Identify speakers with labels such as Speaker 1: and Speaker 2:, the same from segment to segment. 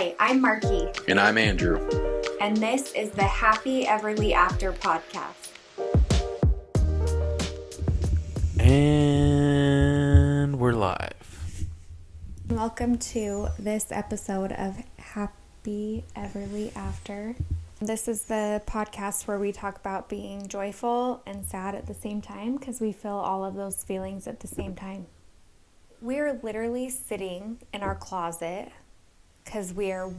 Speaker 1: Hi, I'm Marky.
Speaker 2: And I'm Andrew.
Speaker 1: And this is the Happy Everly After podcast.
Speaker 2: And we're live.
Speaker 1: Welcome to this episode of Happy Everly After. This is the podcast where we talk about being joyful and sad at the same time because we feel all of those feelings at the same time. We're literally sitting in our closet because we are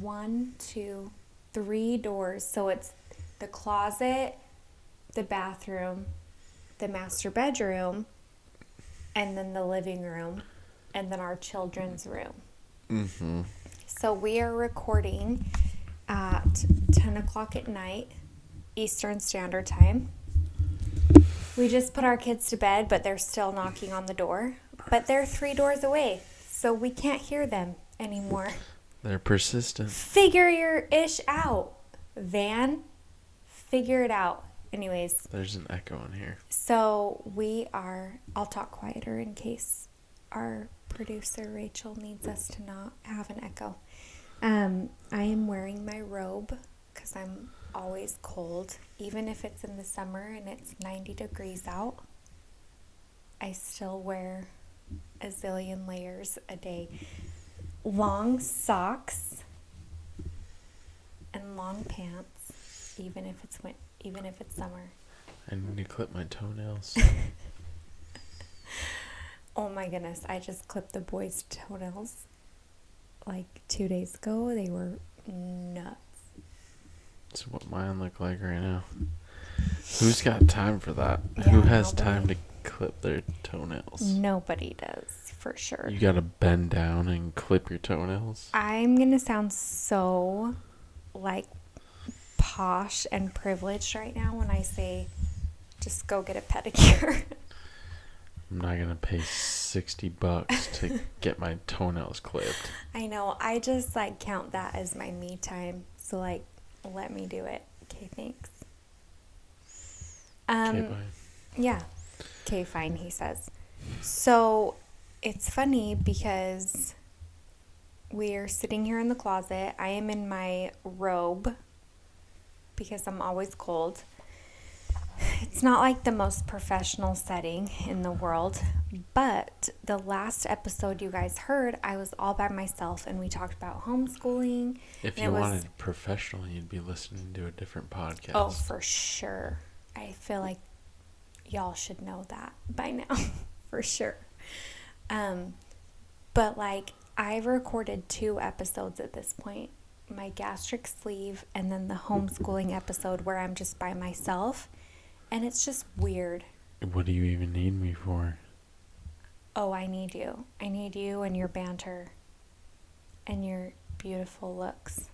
Speaker 1: 3 doors. So it's the closet, the bathroom, the master bedroom, and then the living room, and then our children's room.
Speaker 2: Mm-hmm.
Speaker 1: So we are recording at 10 o'clock at night, Eastern Standard Time. We just put our kids to bed, but they're still knocking on the door. But they're 3 doors away, so we can't hear them anymore.
Speaker 2: They're persistent.
Speaker 1: Figure your ish out, Van. Figure it out. Anyways.
Speaker 2: There's an echo in here.
Speaker 1: So I'll talk quieter in case our producer Rachel needs us to not have an echo. I am wearing my robe because I'm always cold. Even if it's in the summer and it's 90 degrees out, I still wear a zillion layers a day. Long socks and long pants, even if it's summer.
Speaker 2: I need to clip my toenails.
Speaker 1: Oh my goodness, I just clipped the boys' toenails like 2 days ago. They were nuts.
Speaker 2: That's what mine look like right now. Who's got time for that?
Speaker 1: Yeah,
Speaker 2: Who has
Speaker 1: nobody.
Speaker 2: time to clip their toenails?
Speaker 1: Nobody does, for sure.
Speaker 2: You gotta bend down and clip your toenails?
Speaker 1: I'm gonna sound so like posh and privileged right now when I say just go get a pedicure.
Speaker 2: I'm not gonna pay $60 to get my toenails clipped.
Speaker 1: I know. I just like count that as my me time. So like, let me do it. Okay, thanks.
Speaker 2: Okay, bye.
Speaker 1: Yeah. Okay, fine, he says. So it's funny because we're sitting here in the closet. I am in my robe because I'm always cold. It's not like the most professional setting in the world, but the last episode you guys heard, I was all by myself and we talked about homeschooling.
Speaker 2: If you wanted professional, you'd be listening to a different podcast.
Speaker 1: Oh, for sure. I feel like y'all should know that by now, for sure. But like, I've recorded 2 episodes at this point. My gastric sleeve and then the homeschooling episode where I'm just by myself. And it's just weird.
Speaker 2: What do you even need me for?
Speaker 1: Oh, I need you. I need you and your banter and your beautiful looks.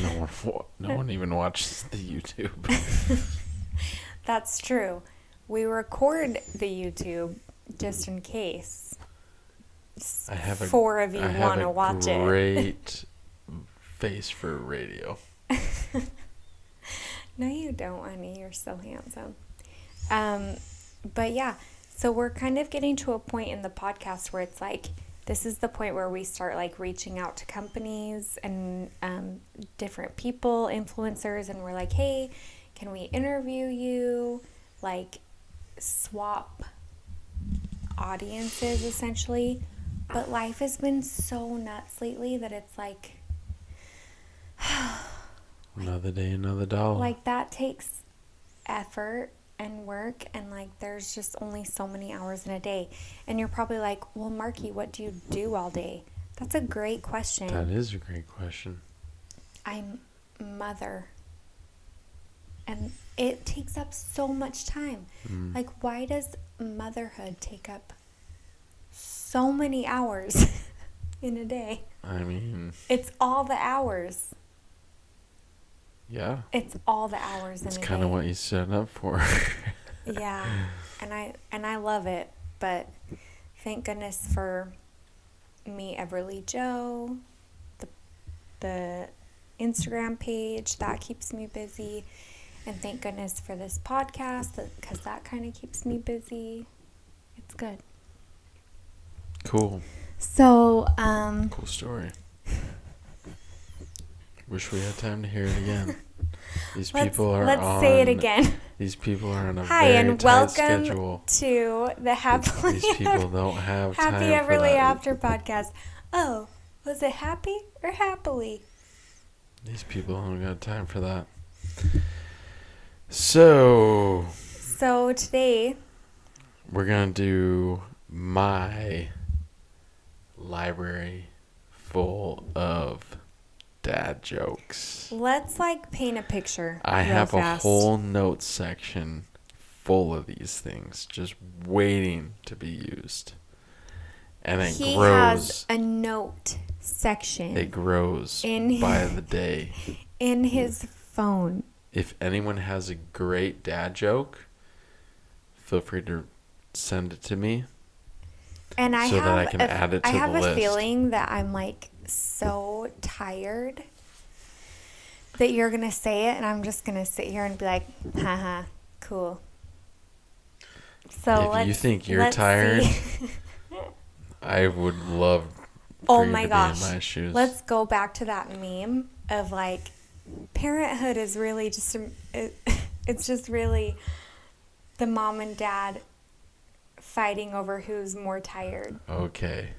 Speaker 2: No one even watches the YouTube.
Speaker 1: That's true. We record the YouTube just in case.
Speaker 2: I have
Speaker 1: 4 of you want to watch it.
Speaker 2: Great face for radio.
Speaker 1: No, you don't, honey. You're so handsome. But yeah, so we're kind of getting to a point in the podcast where it's like, this is the point where we start like reaching out to companies and different people, influencers, and we're like, hey, can we interview you? Like, swap audiences, essentially. But life has been so nuts lately that it's like...
Speaker 2: Another day, another dollar.
Speaker 1: Like, that takes effort and work, and like, there's just only so many hours in a day. And you're probably like, well, Marky, what do you do all day? That's a great question.
Speaker 2: That is a great question.
Speaker 1: I'm mother. And it takes up so much time. Like, why does motherhood take up so many hours in a day?
Speaker 2: I mean...
Speaker 1: It's all the hours.
Speaker 2: Yeah.
Speaker 1: It's all the hours in a day.
Speaker 2: It's kind of what you set up for.
Speaker 1: Yeah. And I love it. But thank goodness for me, Everly Joe, the Instagram page. That keeps me busy. And thank goodness for this podcast because that kind of keeps me busy. It's good.
Speaker 2: Cool.
Speaker 1: So,
Speaker 2: Cool story. Wish we had time to hear it again. These
Speaker 1: let's
Speaker 2: people are
Speaker 1: let's
Speaker 2: on.
Speaker 1: say it again.
Speaker 2: These people are on a
Speaker 1: Hi,
Speaker 2: very
Speaker 1: and
Speaker 2: tight
Speaker 1: welcome
Speaker 2: schedule.
Speaker 1: to the
Speaker 2: These people don't have
Speaker 1: Happy
Speaker 2: time for
Speaker 1: Everly
Speaker 2: that.
Speaker 1: After podcast. Oh, was it happy or happily?
Speaker 2: These people don't got time for that. So
Speaker 1: today
Speaker 2: we're gonna do my library full of dad jokes.
Speaker 1: let's paint a picture.
Speaker 2: I
Speaker 1: real
Speaker 2: have
Speaker 1: fast.
Speaker 2: a whole notes section full of these things just waiting to be used. And it
Speaker 1: He
Speaker 2: grows.
Speaker 1: has a note section.
Speaker 2: It grows by the day.
Speaker 1: In his phone.
Speaker 2: If anyone has a great dad joke, feel free to send it to me.
Speaker 1: And
Speaker 2: that I can add it to the list.
Speaker 1: I have a feeling that I'm so tired that you're going to say it and I'm just going to sit here and be like, haha, cool. So
Speaker 2: if you think you're tired, I would love for you to be in my shoes.
Speaker 1: Let's go back to that meme of parenthood is really just it's just really the mom and dad fighting over who's more tired.
Speaker 2: Okay.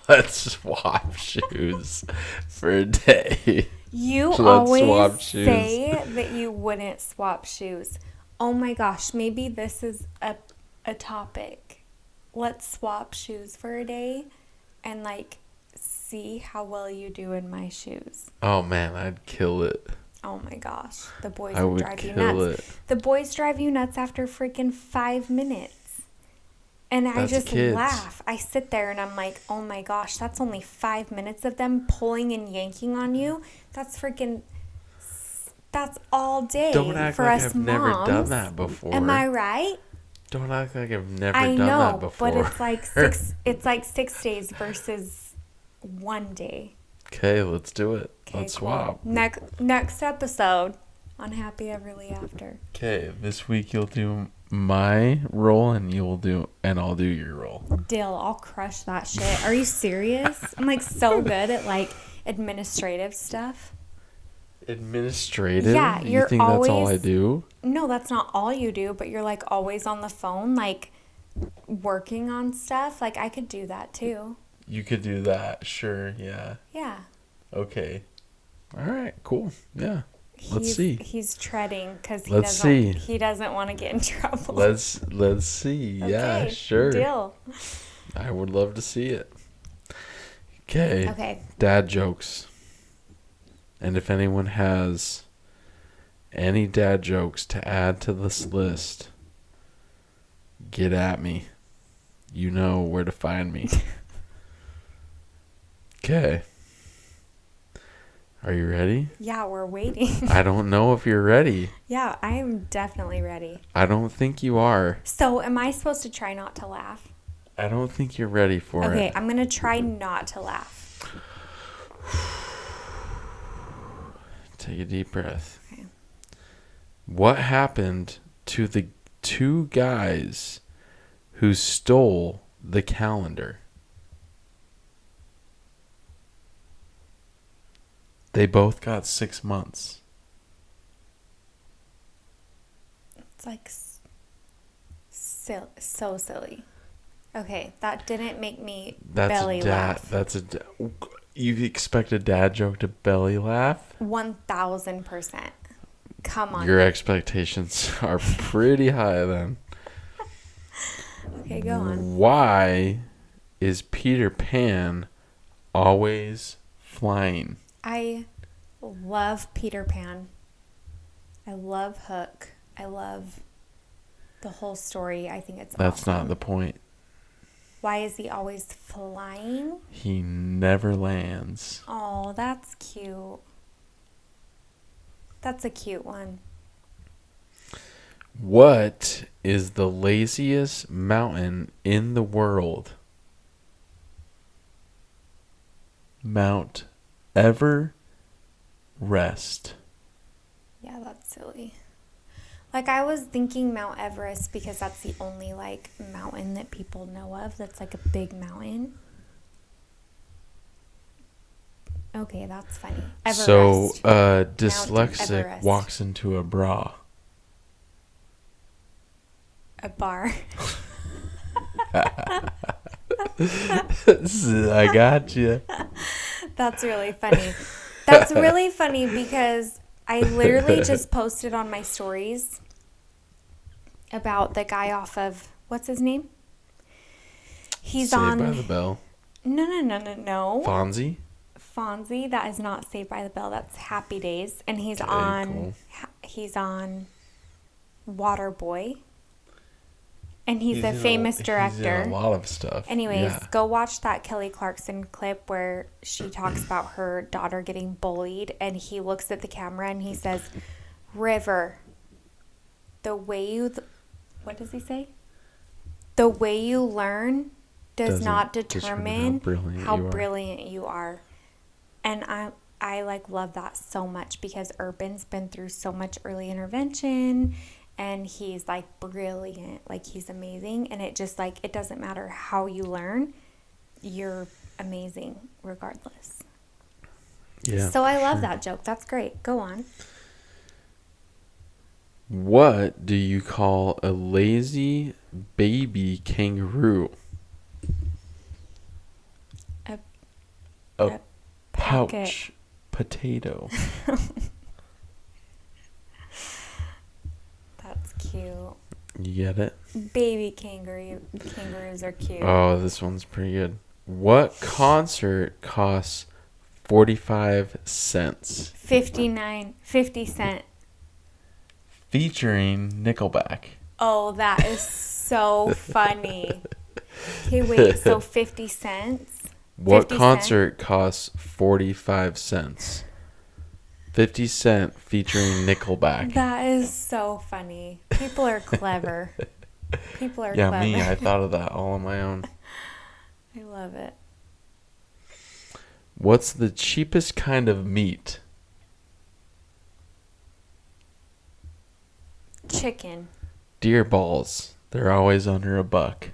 Speaker 2: Let's swap shoes for a day.
Speaker 1: You always say that you wouldn't swap shoes. Oh my gosh, maybe this is a topic. Let's swap shoes for a day and see how well you do in my shoes.
Speaker 2: Oh man, I'd kill it.
Speaker 1: Oh my gosh, the boys
Speaker 2: I would
Speaker 1: drive you
Speaker 2: kill
Speaker 1: nuts.
Speaker 2: it.
Speaker 1: The boys drive you nuts after freaking 5 minutes. And I just laugh. I sit there and I'm like, oh my gosh, that's only 5 minutes of them pulling and yanking on you. That's all day.
Speaker 2: Don't act
Speaker 1: for
Speaker 2: like
Speaker 1: us
Speaker 2: I've
Speaker 1: moms.
Speaker 2: never done that before.
Speaker 1: Am I right?
Speaker 2: Don't act like I've never done that before.
Speaker 1: But it's like 6 days versus 1 day.
Speaker 2: Okay, let's do it.
Speaker 1: Okay,
Speaker 2: let's
Speaker 1: cool.
Speaker 2: swap.
Speaker 1: Next episode on Happy Everly After.
Speaker 2: Okay, this week you'll do my role and I'll do your role.
Speaker 1: Deal. I'll crush that shit. Are you serious? I'm so good at administrative stuff.
Speaker 2: Administrative?
Speaker 1: Yeah,
Speaker 2: you think that's all I do?
Speaker 1: No, that's not all you do, but you're always on the phone, working on stuff. I could do that too.
Speaker 2: You could do that, sure, yeah.
Speaker 1: Yeah.
Speaker 2: Okay. All right, cool. Yeah. Let's see.
Speaker 1: He's treading because he doesn't want to get in trouble.
Speaker 2: Let's see. Okay, yeah, sure.
Speaker 1: Deal.
Speaker 2: I would love to see it. Okay.
Speaker 1: Okay.
Speaker 2: Dad jokes. And if anyone has any dad jokes to add to this list, get at me. You know where to find me. Okay. Are you ready?
Speaker 1: Yeah, we're waiting.
Speaker 2: I don't know if you're ready.
Speaker 1: Yeah, I am definitely ready.
Speaker 2: I don't think you are.
Speaker 1: So, am I supposed to try not to laugh?
Speaker 2: I don't think you're ready for it.
Speaker 1: Okay, I'm going to try not to laugh.
Speaker 2: Take a deep breath.
Speaker 1: Okay.
Speaker 2: What happened to the two guys who stole the calendar? They both got 6 months.
Speaker 1: It's so silly. Okay, that didn't make me belly laugh.
Speaker 2: You expect a dad joke to belly laugh?
Speaker 1: 1000%. Come on.
Speaker 2: Your expectations are pretty high then.
Speaker 1: Okay, go on.
Speaker 2: Why is Peter Pan always flying?
Speaker 1: I love Peter Pan. I love Hook. I love the whole story. I think it's
Speaker 2: That's
Speaker 1: awesome.
Speaker 2: not the point.
Speaker 1: Why is he always flying?
Speaker 2: He never lands.
Speaker 1: Oh, that's cute. That's a cute one.
Speaker 2: What is the laziest mountain in the world? Mount Everest.
Speaker 1: Yeah, that's silly. I was thinking Mount Everest because that's the only mountain that people know of that's a big mountain. Okay, that's funny.
Speaker 2: So,
Speaker 1: Everest.
Speaker 2: dyslexic
Speaker 1: Everest.
Speaker 2: walks into a bra.
Speaker 1: A bar.
Speaker 2: I got you.
Speaker 1: That's really funny. That's really funny because I literally just posted on my stories about the guy off of, what's his name? He's
Speaker 2: Saved by
Speaker 1: on.
Speaker 2: the Bell.
Speaker 1: No.
Speaker 2: Fonzie?
Speaker 1: Fonzie. That is not Saved by the Bell. That's Happy Days. And he's
Speaker 2: Okay,
Speaker 1: on.
Speaker 2: cool.
Speaker 1: He's on Waterboy. And he's a
Speaker 2: in
Speaker 1: famous director.
Speaker 2: He's in a lot of stuff.
Speaker 1: Anyways,
Speaker 2: Yeah.
Speaker 1: go watch that Kelly Clarkson clip where she talks about her daughter getting bullied, and he looks at the camera and he says, "River, the way you, what does he say? The way you learn does not determine how brilliant you are." And I like love that so much because Urban's been through so much early intervention. And he's like brilliant, like he's amazing. And it just like, it doesn't matter how you learn, you're amazing regardless.
Speaker 2: Yeah.
Speaker 1: So I love that joke. That's great. Go on.
Speaker 2: What do you call a lazy baby kangaroo?
Speaker 1: A
Speaker 2: pouch potato.
Speaker 1: That's cute.
Speaker 2: You get it?
Speaker 1: Baby kangaroos are cute.
Speaker 2: Oh, this one's pretty good. What concert costs 45 cents?
Speaker 1: 50 cent.
Speaker 2: Featuring Nickelback.
Speaker 1: Oh, that is so funny. Okay, wait, so 50 cents?
Speaker 2: What
Speaker 1: 50
Speaker 2: concert costs 45 cents? 50 Cent featuring Nickelback.
Speaker 1: That is so funny. People are clever. People are
Speaker 2: yeah,
Speaker 1: clever.
Speaker 2: me. I thought of that all on my own.
Speaker 1: I love it.
Speaker 2: What's the cheapest kind of meat?
Speaker 1: Chicken.
Speaker 2: Deer balls. They're always under $1.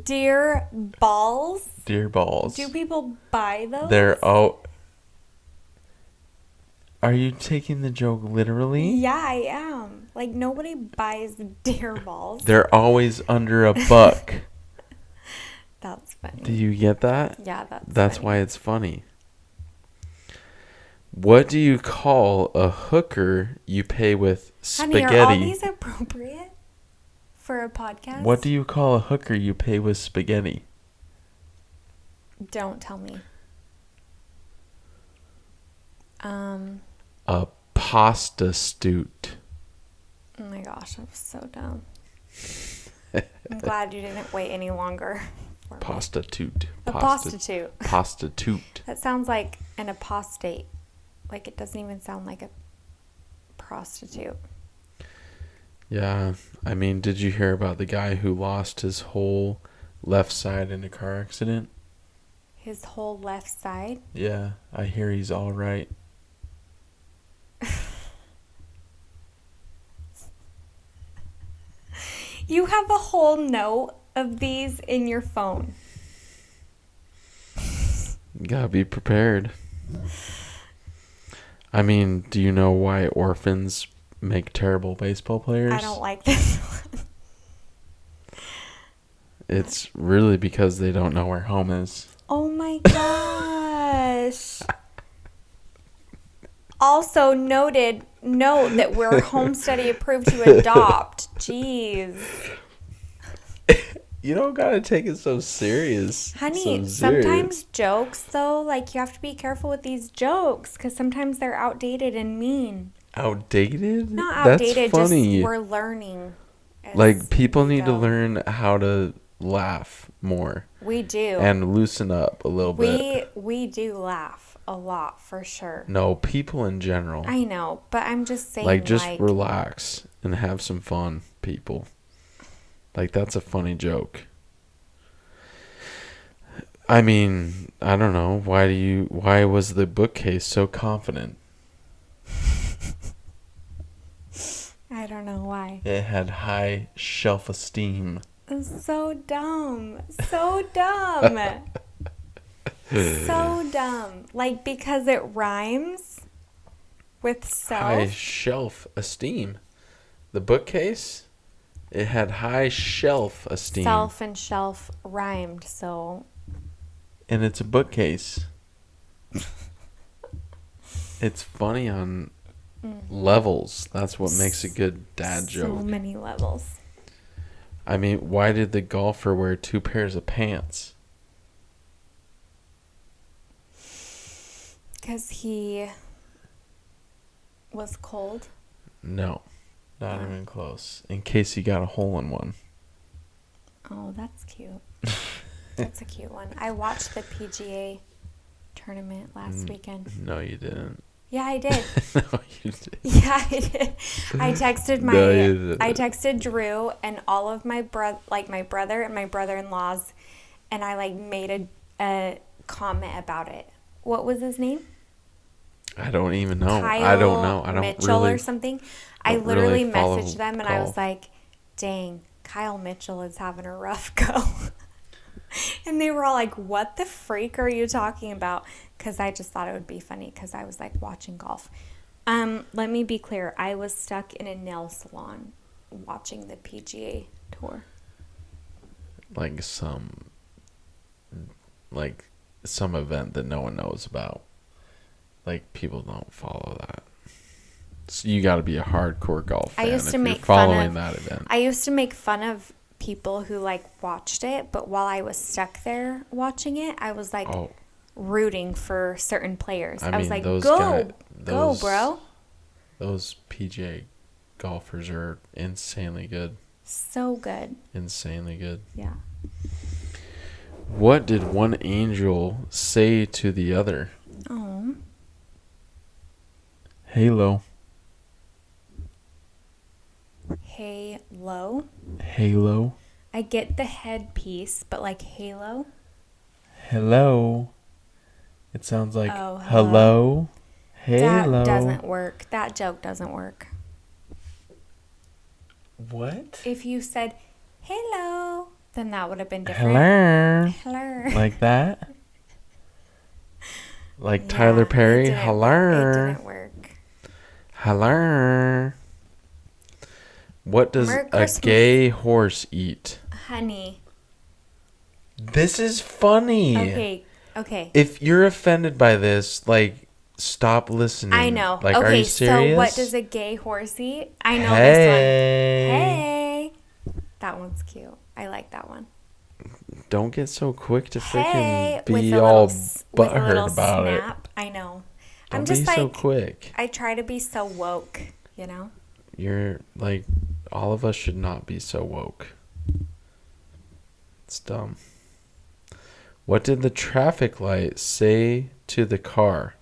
Speaker 1: Deer balls?
Speaker 2: Deer balls.
Speaker 1: Do people buy those?
Speaker 2: They're Are you taking the joke literally?
Speaker 1: Yeah, I am. Like, nobody buys deer balls.
Speaker 2: They're always under $1.
Speaker 1: That's funny.
Speaker 2: Do you get that?
Speaker 1: Yeah,
Speaker 2: That's
Speaker 1: funny.
Speaker 2: why it's funny. What do you call a hooker you pay with spaghetti?
Speaker 1: Honey, are all these appropriate for a podcast?
Speaker 2: What do you call a hooker you pay with spaghetti?
Speaker 1: Don't tell me.
Speaker 2: A pasta stoot.
Speaker 1: Oh my gosh, that was so dumb. I'm glad you didn't wait any longer.
Speaker 2: Prostitute.
Speaker 1: A prostitute.
Speaker 2: Prostitute.
Speaker 1: That sounds like an apostate. Like, it doesn't even sound like a prostitute.
Speaker 2: Yeah, I mean, did you hear about the guy who lost his whole left side in a car accident?
Speaker 1: His whole left side?
Speaker 2: Yeah, I hear he's all right.
Speaker 1: You have a whole note of these in your phone.
Speaker 2: You gotta be prepared. I mean, do you know why orphans make terrible baseball players?
Speaker 1: I don't like this one.
Speaker 2: It's really because they don't know where home is.
Speaker 1: Oh my gosh. Also note that we're home study approved to adopt. Jeez.
Speaker 2: You don't gotta take it so serious.
Speaker 1: Honey, sometimes jokes, though, like, you have to be careful with these jokes because sometimes they're outdated and mean.
Speaker 2: Outdated?
Speaker 1: Not outdated,
Speaker 2: That's funny.
Speaker 1: just we're learning.
Speaker 2: Like, people need to learn how to laugh more.
Speaker 1: We do.
Speaker 2: And loosen up a little bit.
Speaker 1: We do laugh a lot, for sure.
Speaker 2: No, people in general.
Speaker 1: I know, but I'm just saying,
Speaker 2: like, just relax and have some fun, people. Like, that's a funny joke. I mean, I don't know. Why was the bookcase so confident?
Speaker 1: I don't know why.
Speaker 2: It had high shelf esteem.
Speaker 1: So dumb. So dumb. So dumb. Like, because it rhymes with
Speaker 2: High
Speaker 1: self.
Speaker 2: shelf esteem. The bookcase, it had high shelf esteem.
Speaker 1: Self and shelf rhymed, so.
Speaker 2: And it's a bookcase. It's funny on levels. That's what makes a good dad joke.
Speaker 1: So many levels.
Speaker 2: I mean, why did the golfer wear 2 pairs of pants?
Speaker 1: Because he was cold.
Speaker 2: No, not even close. In case he got a hole in one.
Speaker 1: Oh, that's cute. That's a cute one. I watched the PGA tournament last weekend.
Speaker 2: No, you didn't.
Speaker 1: Yeah, I did.
Speaker 2: No, you didn't.
Speaker 1: Yeah, I did. I texted
Speaker 2: No, you didn't.
Speaker 1: I texted Drew and all of my my brother and my brother-in-laws, and I like made a comment about it. What was his name?
Speaker 2: I don't even know.
Speaker 1: Kyle
Speaker 2: I don't know. I don't
Speaker 1: Mitchell
Speaker 2: really,
Speaker 1: or something. I
Speaker 2: don't
Speaker 1: literally
Speaker 2: really follow
Speaker 1: messaged them and I was
Speaker 2: golf.
Speaker 1: like, "Dang, Kyle Mitchell is having a rough go." And they were all like, "What the freak are you talking about?" Because I just thought it would be funny because I was like watching golf. Let me be clear. I was stuck in a nail salon watching the PGA tour.
Speaker 2: like some event that no one knows about. Like, people don't follow that. So you got to be a hardcore golf fan
Speaker 1: I used to
Speaker 2: if
Speaker 1: make
Speaker 2: you're
Speaker 1: fun
Speaker 2: following
Speaker 1: of
Speaker 2: that event.
Speaker 1: I used to make fun of people who like watched it, but while I was stuck there watching it, I was like rooting for certain players. I was
Speaker 2: mean,
Speaker 1: like,
Speaker 2: those
Speaker 1: go,
Speaker 2: go,
Speaker 1: bro.
Speaker 2: Those PGA golfers are insanely good.
Speaker 1: So good.
Speaker 2: Insanely good.
Speaker 1: Yeah.
Speaker 2: What did one angel say to the other?
Speaker 1: Oh.
Speaker 2: Halo.
Speaker 1: Halo.
Speaker 2: Halo.
Speaker 1: I get the headpiece, but like halo.
Speaker 2: Hello. It sounds like
Speaker 1: Oh,
Speaker 2: hello. Halo.
Speaker 1: That doesn't work. That joke doesn't work.
Speaker 2: What?
Speaker 1: If you said hello, then that would have been different.
Speaker 2: Hello.
Speaker 1: Hello.
Speaker 2: Like that? Like Tyler Perry? Hello.
Speaker 1: It didn't work.
Speaker 2: Hello. What does
Speaker 1: Merry
Speaker 2: a
Speaker 1: Christmas.
Speaker 2: gay horse eat?
Speaker 1: Honey.
Speaker 2: This is funny.
Speaker 1: Okay.
Speaker 2: If you're offended by this, like, stop listening.
Speaker 1: I know.
Speaker 2: Like,
Speaker 1: okay,
Speaker 2: are you serious?
Speaker 1: so what does a gay horse eat? I know
Speaker 2: Hey.
Speaker 1: this one. Hey. That one's cute. I like that one.
Speaker 2: Don't get so quick to
Speaker 1: Hey,
Speaker 2: freaking
Speaker 1: with
Speaker 2: be
Speaker 1: a
Speaker 2: all
Speaker 1: with a little
Speaker 2: butthurt about
Speaker 1: snap. I know.
Speaker 2: it.
Speaker 1: I'm
Speaker 2: Don't
Speaker 1: just
Speaker 2: be so
Speaker 1: like,
Speaker 2: quick.
Speaker 1: I try to be so woke, you know?
Speaker 2: You're like, all of us should not be so woke. It's dumb. What did the traffic light say to the car?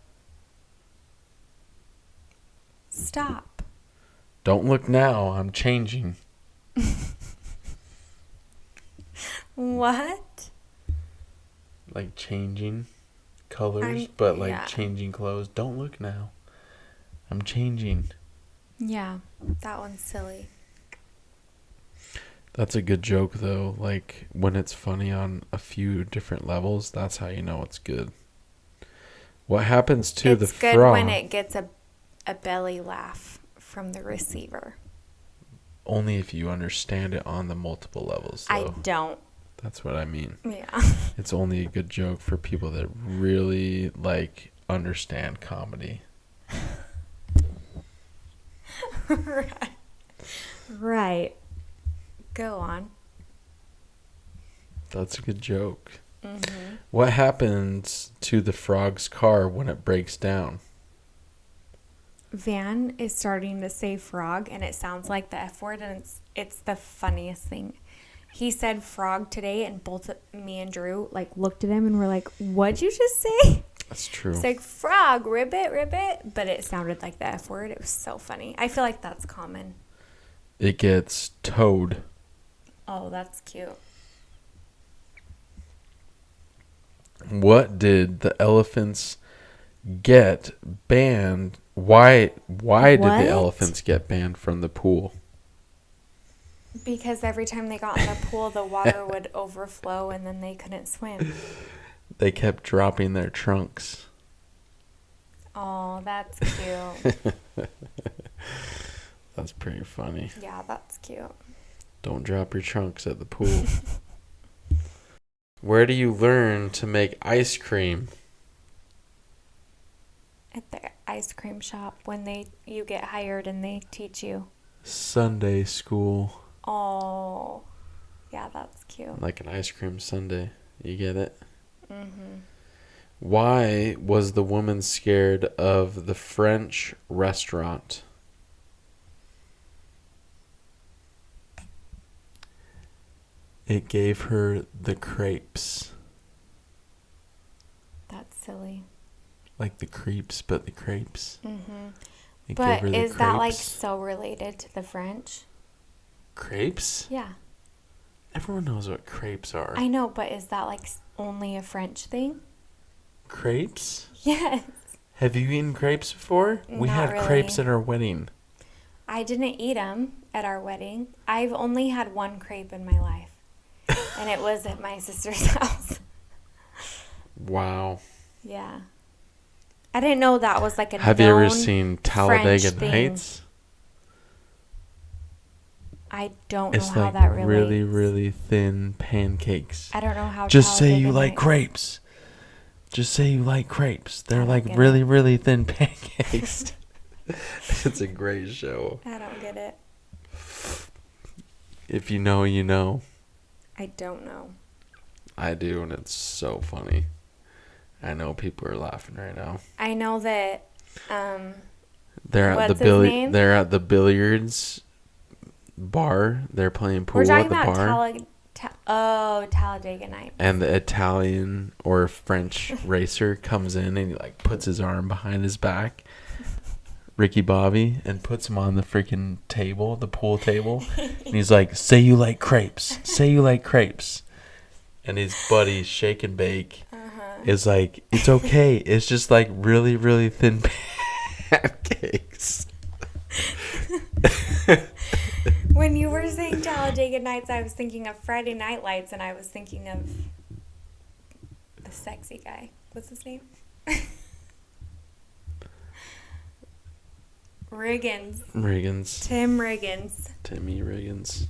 Speaker 1: Stop.
Speaker 2: Don't look now, I'm changing.
Speaker 1: What?
Speaker 2: Like changing colors, but changing clothes. Don't look now. I'm changing.
Speaker 1: Yeah, that one's silly.
Speaker 2: That's a good joke, though. Like, when it's funny on a few different levels, that's how you know it's good. What happens to the frog?
Speaker 1: It's good when it gets a belly laugh from the receiver.
Speaker 2: Only if you understand it on the multiple levels, though.
Speaker 1: I don't.
Speaker 2: That's what I mean.
Speaker 1: Yeah.
Speaker 2: It's only a good joke for people that really, like, understand comedy.
Speaker 1: Right. Go on.
Speaker 2: That's a good joke.
Speaker 1: Mm-hmm.
Speaker 2: What happens to the frog's car when it breaks down?
Speaker 1: Van is starting to say frog, and it sounds like the F word, and it's the funniest thing. He said frog today, and both me and Drew like looked at him and were like, "What'd you just say?"
Speaker 2: That's true.
Speaker 1: It's like frog, ribbit, but it sounded like the F word. It was so funny. I feel like that's common.
Speaker 2: It gets towed.
Speaker 1: Oh, that's cute.
Speaker 2: What did the elephants get banned? Why did
Speaker 1: What?
Speaker 2: the elephants get banned from the pool?
Speaker 1: Because every time they got in the pool, the water would overflow and then they couldn't swim.
Speaker 2: They kept dropping their trunks.
Speaker 1: Oh, that's cute.
Speaker 2: That's pretty funny.
Speaker 1: Yeah, that's cute.
Speaker 2: Don't drop your trunks at the pool. Where do you learn to make ice cream?
Speaker 1: At the ice cream shop when you get hired and they teach you.
Speaker 2: Sunday school.
Speaker 1: Oh, yeah, that's cute.
Speaker 2: Like an ice cream sundae. You get it?
Speaker 1: Mm-hmm.
Speaker 2: Why was the woman scared of the French restaurant? It gave her the crepes.
Speaker 1: That's silly.
Speaker 2: Like the creeps, but the crepes.
Speaker 1: Mm-hmm.
Speaker 2: It
Speaker 1: But
Speaker 2: gave her the
Speaker 1: is that like
Speaker 2: crepes.
Speaker 1: so related to the French?
Speaker 2: Crepes?
Speaker 1: Yeah.
Speaker 2: Everyone knows what crepes are.
Speaker 1: I know, but is that like only a French thing?
Speaker 2: Crepes?
Speaker 1: Yes.
Speaker 2: Have you eaten crepes before? We
Speaker 1: Not
Speaker 2: had
Speaker 1: really.
Speaker 2: crepes at our wedding.
Speaker 1: I didn't eat them at our wedding. I've only had one crepe in my life. And it was at my sister's house.
Speaker 2: Wow.
Speaker 1: Yeah. I didn't know that was like a
Speaker 2: Have you ever
Speaker 1: known
Speaker 2: seen
Speaker 1: French
Speaker 2: Talladega
Speaker 1: thing.
Speaker 2: Nights?
Speaker 1: I don't know
Speaker 2: It's
Speaker 1: how
Speaker 2: like
Speaker 1: that relates.
Speaker 2: really, really thin pancakes.
Speaker 1: I don't know how.
Speaker 2: Just say
Speaker 1: Talladega
Speaker 2: you like
Speaker 1: Nights-
Speaker 2: crepes. Just say you like crepes. They're
Speaker 1: don't
Speaker 2: like
Speaker 1: get
Speaker 2: really,
Speaker 1: it.
Speaker 2: really thin pancakes. It's a great show.
Speaker 1: I don't get it.
Speaker 2: If you know, you know.
Speaker 1: I don't know.
Speaker 2: I do, and it's so funny. I know people are laughing right now.
Speaker 1: I know that.
Speaker 2: They're at
Speaker 1: What's
Speaker 2: the
Speaker 1: his name?
Speaker 2: They're at the billiards bar. They're playing pool
Speaker 1: We're talking
Speaker 2: at the
Speaker 1: about
Speaker 2: bar.
Speaker 1: Talladega Nights.
Speaker 2: And the Italian or French racer comes in and he like puts his arm behind his back, Ricky Bobby, and puts him on the freaking table, the pool table. And he's like, say you like crepes. Say you like crepes. And his buddy, Shake and Bake, is like, it's okay. It's just like really, really thin pancakes.
Speaker 1: When you were saying Talladega Nights, I was thinking of Friday Night Lights, and I was thinking of the sexy guy. What's his name? Riggins. Tim Riggins.
Speaker 2: Timmy Riggins.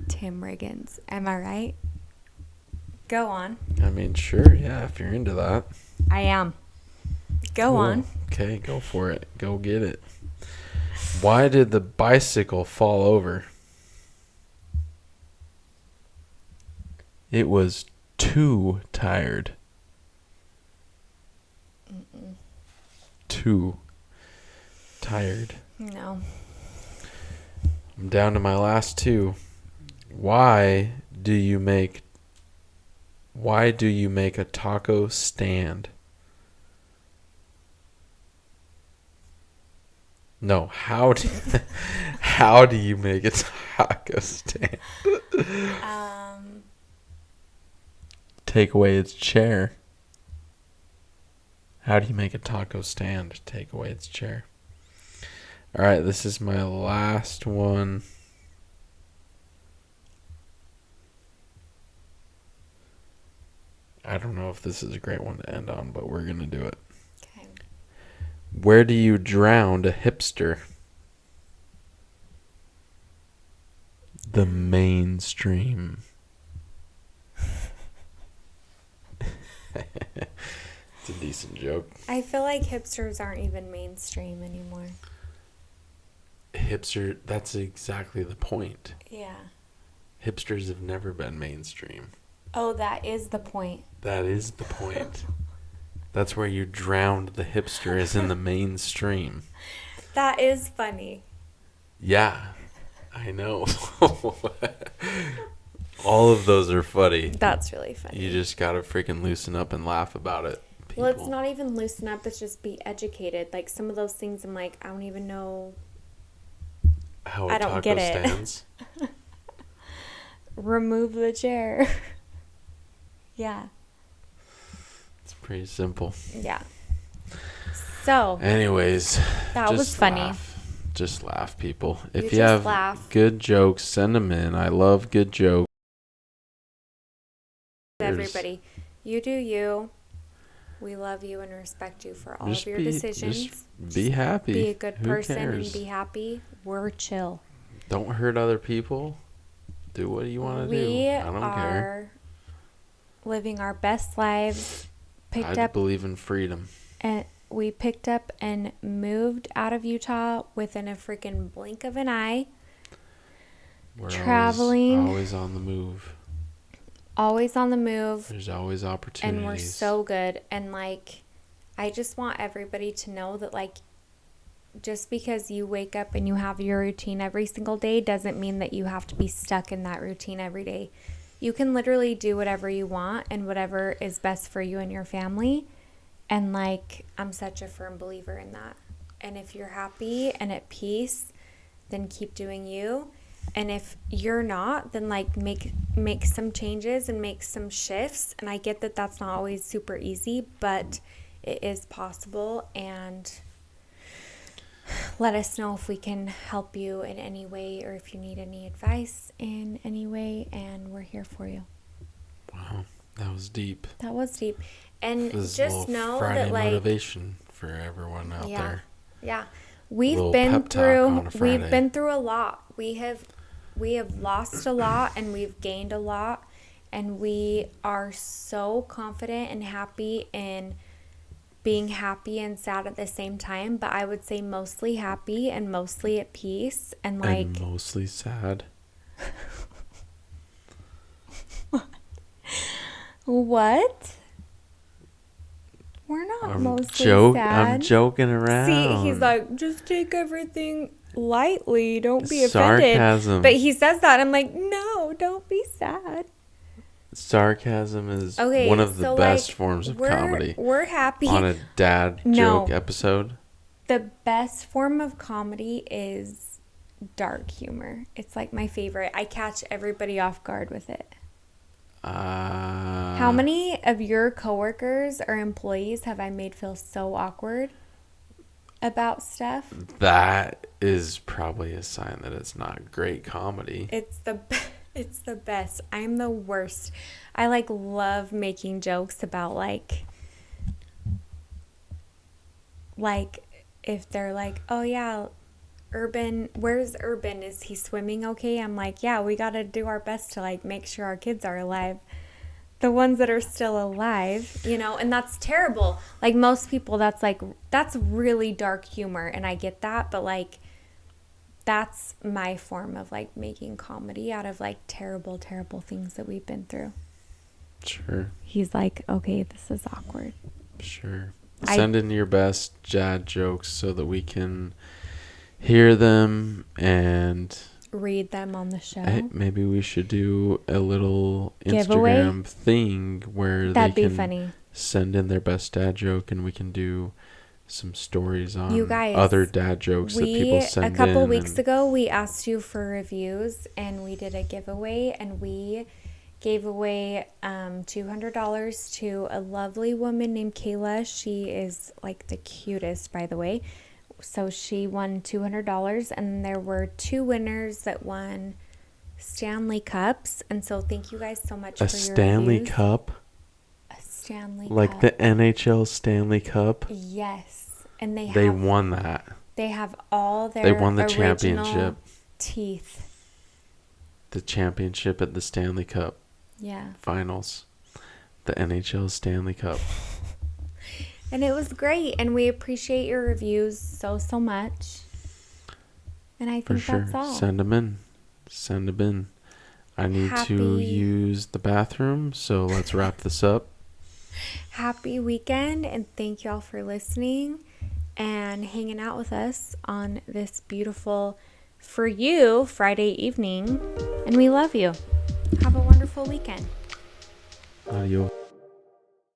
Speaker 1: Tim Riggins. Am I right? Go on.
Speaker 2: I mean, sure, yeah, if you're into that.
Speaker 1: I am. Go
Speaker 2: Cool.
Speaker 1: on.
Speaker 2: Okay, go for it. Go get it. Why did the bicycle fall over? It was too tired. Too tired.
Speaker 1: No.
Speaker 2: I'm down to my last two. Why do you make a taco stand? No, how do you make a taco stand? Take away its chair. How do you make a taco stand? Take away its chair. All right, this is my last one. I don't know if this is a great one to end on, but we're going to do it.
Speaker 1: Okay.
Speaker 2: Where do you drown a hipster? The mainstream. It's a decent joke.
Speaker 1: I feel like hipsters aren't even mainstream anymore.
Speaker 2: Hipster, that's exactly the point.
Speaker 1: Yeah.
Speaker 2: Hipsters have never been mainstream.
Speaker 1: Oh, that is the point.
Speaker 2: That is the point. That's where you drowned the hipster, is in the mainstream.
Speaker 1: That is funny.
Speaker 2: Yeah, I know. All of those are funny.
Speaker 1: That's really funny.
Speaker 2: You just gotta freaking loosen up and laugh about it. People.
Speaker 1: Well, it's not even loosen up. It's just be educated. Like some of those things, I'm like, I don't even know.
Speaker 2: How
Speaker 1: I
Speaker 2: a
Speaker 1: don't
Speaker 2: taco
Speaker 1: get it.
Speaker 2: stands.
Speaker 1: Remove the chair. Yeah.
Speaker 2: It's pretty simple.
Speaker 1: Yeah. So.
Speaker 2: Anyways,
Speaker 1: That
Speaker 2: just
Speaker 1: was funny.
Speaker 2: laugh. Just laugh, people. If
Speaker 1: You
Speaker 2: you
Speaker 1: just
Speaker 2: have
Speaker 1: laugh.
Speaker 2: good jokes, send them in. I love good jokes.
Speaker 1: Everybody, you do you. We love you and respect you for all of your decisions.
Speaker 2: Just be happy.
Speaker 1: Be a good
Speaker 2: Who
Speaker 1: person
Speaker 2: cares?
Speaker 1: and be happy. We're chill.
Speaker 2: Don't hurt other people. Do what you want to do.
Speaker 1: We
Speaker 2: I don't care.
Speaker 1: are living our best lives.
Speaker 2: I believe in freedom.
Speaker 1: And we picked up and moved out of Utah within a freaking blink of an eye.
Speaker 2: We're
Speaker 1: traveling.
Speaker 2: always on the move.
Speaker 1: Always on the move.
Speaker 2: There's always opportunities.
Speaker 1: And we're so good. And I just want everybody to know that just because you wake up and you have your routine every single day doesn't mean that you have to be stuck in that routine every day. You can literally do whatever you want and whatever is best for you and your family. And I'm such a firm believer in that. And if you're happy and at peace, then keep doing you. And if you're not, then make some changes and make some shifts. And I get that that's not always super easy, but it is possible. And let us know if we can help you in any way or if you need any advice in any way. And we're here for you.
Speaker 2: Wow, that was deep.
Speaker 1: That was deep. And
Speaker 2: this
Speaker 1: just know
Speaker 2: Friday
Speaker 1: that
Speaker 2: motivation for everyone out there.
Speaker 1: Yeah. We've been through a lot. We have lost a lot and we've gained a lot, and we are so confident and happy in being happy and sad at the same time, but I would say mostly happy and mostly at peace and
Speaker 2: mostly sad.
Speaker 1: What? We're not mostly sad.
Speaker 2: I'm joking around.
Speaker 1: See, he's like, just take everything lightly. Don't be
Speaker 2: Sarcasm.
Speaker 1: offended. But he says that. I'm like, no, don't be sad.
Speaker 2: Sarcasm is one of the best forms of comedy.
Speaker 1: We're happy.
Speaker 2: On a dad joke episode.
Speaker 1: The best form of comedy is dark humor. It's my favorite. I catch everybody off guard with it. How many of your coworkers or employees have I made feel so awkward about stuff?
Speaker 2: That is probably a sign that it's not great comedy.
Speaker 1: It's the best. I'm the worst. I love making jokes about if they're oh yeah, Urban, where's Urban? Is he swimming okay? I'm yeah, we got to do our best to make sure our kids are alive. The ones that are still alive, and that's terrible. Most people, that's really dark humor, and I get that, but that's my form of making comedy out of terrible, terrible things that we've been through.
Speaker 2: Sure.
Speaker 1: He's okay, this is awkward.
Speaker 2: Sure. Send in your best dad jokes so that we can hear them and
Speaker 1: read them on the show.
Speaker 2: Maybe we should do a little
Speaker 1: giveaway?
Speaker 2: Instagram thing where
Speaker 1: that'd
Speaker 2: they
Speaker 1: be
Speaker 2: can
Speaker 1: funny.
Speaker 2: Send in their best dad joke and we can do some stories on
Speaker 1: you guys,
Speaker 2: other dad jokes that people send in.
Speaker 1: A couple weeks ago, we asked you for reviews and we did a giveaway, and we gave away $200 to a lovely woman named Kayla. She is the cutest, by the way. So she won $200, and there were 2 winners that won Stanley Cups. And so thank you guys so much for your
Speaker 2: Stanley
Speaker 1: reviews.
Speaker 2: Cup?
Speaker 1: A Stanley
Speaker 2: Cup. The NHL Stanley Cup?
Speaker 1: Yes. And
Speaker 2: they won that.
Speaker 1: They have all their
Speaker 2: They won the championship.
Speaker 1: Teeth.
Speaker 2: The championship at the Stanley Cup.
Speaker 1: Yeah.
Speaker 2: Finals. The NHL Stanley Cup.
Speaker 1: And it was great, and we appreciate your reviews so much. And I think that's all.
Speaker 2: Send them in. I need to use the bathroom, so let's wrap this up.
Speaker 1: Happy weekend, and thank y'all for listening and hanging out with us on this beautiful, for you, Friday evening. And we love you. Have a wonderful weekend.
Speaker 2: Adios.